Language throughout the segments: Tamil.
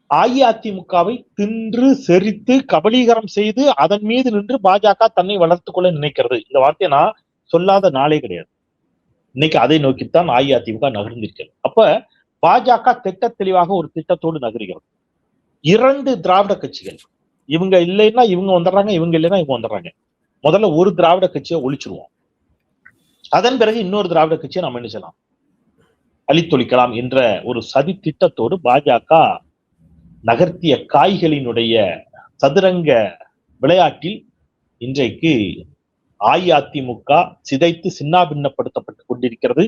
அஇஅதிமுகவை தின்று செரித்து கபலீகரம் செய்து அதன் மீது நின்று பாஜக தன்னை வளர்த்துக் கொள்ள நினைக்கிறது. இந்த வார்த்தையை நான் சொல்லாத நாளே கிடையாது. இன்னைக்கு அதை நோக்கித்தான் அஇஅதிமுக நகர்ந்திருக்கிறது. அப்ப பாஜக திட்ட தெளிவாக ஒரு திட்டத்தோடு நகர்கிறது. 2 திராவிட கட்சிகள், இவங்க இல்லைன்னா இவங்க வந்துடுறாங்க, இவங்க இல்லைன்னா இவங்க வந்துடுறாங்க. முதல்ல ஒரு திராவிட கட்சியை ஒழிச்சிருவோம். அதன் பிறகு இன்னொரு திராவிட கட்சியை நம்ம என்ன செய்யலாம், அழித்தொழிக்கலாம் என்ற ஒரு சதி திட்டத்தோடு பாஜக நகர்த்திய காய்களினுடைய சதுரங்க விளையாட்டில் இன்றைக்கு அஇஅதிமுக சிதைத்து சின்னாபின்னப்படுத்தப்பட்டுக் கொண்டிருக்கிறது.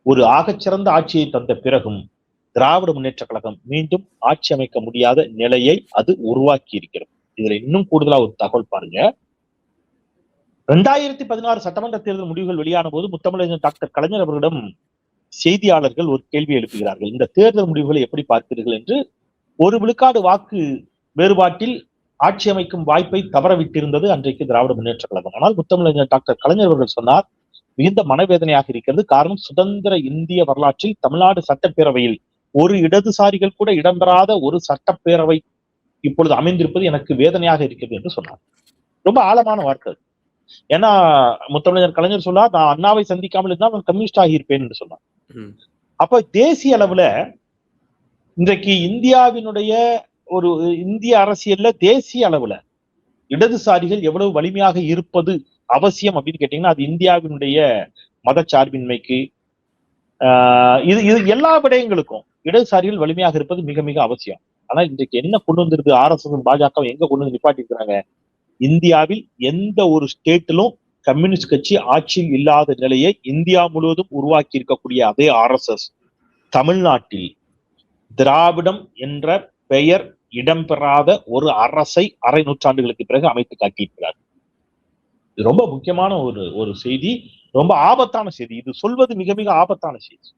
ஒரு ஆகச்சிறந்த ஆட்சியை தந்த பிறகும் திராவிட முன்னேற்ற கழகம் மீண்டும் ஆட்சி அமைக்க முடியாத நிலையை அது உருவாக்கி இருக்கிறது. இதுல இன்னும் கூடுதலா ஒரு தகவல் பாருங்க. 2016 சட்டமன்ற தேர்தல் முடிவுகள் வெளியான போது முத்தமிழறிஞர் டாக்டர் கலைஞர் அவர்களிடம் செய்தியாளர்கள் ஒரு கேள்வி எழுப்புகிறார்கள். இந்த தேர்தல் முடிவுகளை எப்படி பார்க்கிறீர்கள் என்று. 1 விழுக்காடு வாக்கு வேறுபாட்டில் ஆட்சி அமைக்கும் வாய்ப்பை தவறவிட்டிருந்தது அன்றைக்கு திராவிட முன்னேற்ற கழகம். ஆனால் முத்தமிழறிஞர் டாக்டர் கலைஞர் அவர்கள் சொன்னார், மிகுந்த மனவேதனையாக இருக்கிறது. காரணம், சுதந்திர இந்திய வரலாற்றில் தமிழ்நாடு சட்டப்பேரவையில் ஒரு இடதுசாரிகள் கூட இடம்பெறாத ஒரு சட்டப்பேரவை இப்பொழுது அமைந்திருப்பது எனக்கு வேதனையாக இருக்கிறது என்று சொன்னார். ரொம்ப ஆழமான வார்த்தை. ஏன்னா முத்தமிழர் கலைஞர் சொன்னார், நான் அண்ணாவை சந்திக்காமல் இருந்தால் நான் கம்யூனிஸ்ட் ஆகியிருப்பேன் என்று சொன்னார். அப்ப தேசிய அளவுல இன்றைக்கு இந்தியாவினுடைய ஒரு இந்திய அரசியல்ல தேசிய அளவுல இடதுசாரிகள் எவ்வளவு வலிமையாக இருப்பது அவசியம் அப்படின்னு கேட்டீங்கன்னா, அது இந்தியாவினுடைய மதச்சார்பின்மைக்கு இது எல்லா விடயங்களுக்கும் இடதுசாரிகள் வலிமையாக இருப்பது மிக மிக அவசியம். ஆனா இன்றைக்கு என்ன கொண்டு வந்திருக்கு RSS பாஜக எங்க கொண்டு வந்து நிப்பாட்டி இருக்கிறாங்க? இந்தியாவில் எந்த ஒரு ஸ்டேட்டிலும் கம்யூனிஸ்ட் கட்சி ஆட்சியில் இல்லாத நிலையை இந்தியா முழுவதும் உருவாக்கி இருக்கக்கூடிய அதே RSS தமிழ்நாட்டில் திராவிடம் என்ற பெயர் இடம்பெறாத ஒரு அரசை அரை நூற்றாண்டுகளுக்கு பிறகு அமைத்து காட்டியிருக்கிறார். இது ரொம்ப முக்கியமான ஒரு செய்தி, ரொம்ப ஆபத்தான செய்தி. இது சொல்வது மிக மிக ஆபத்தான செய்தி.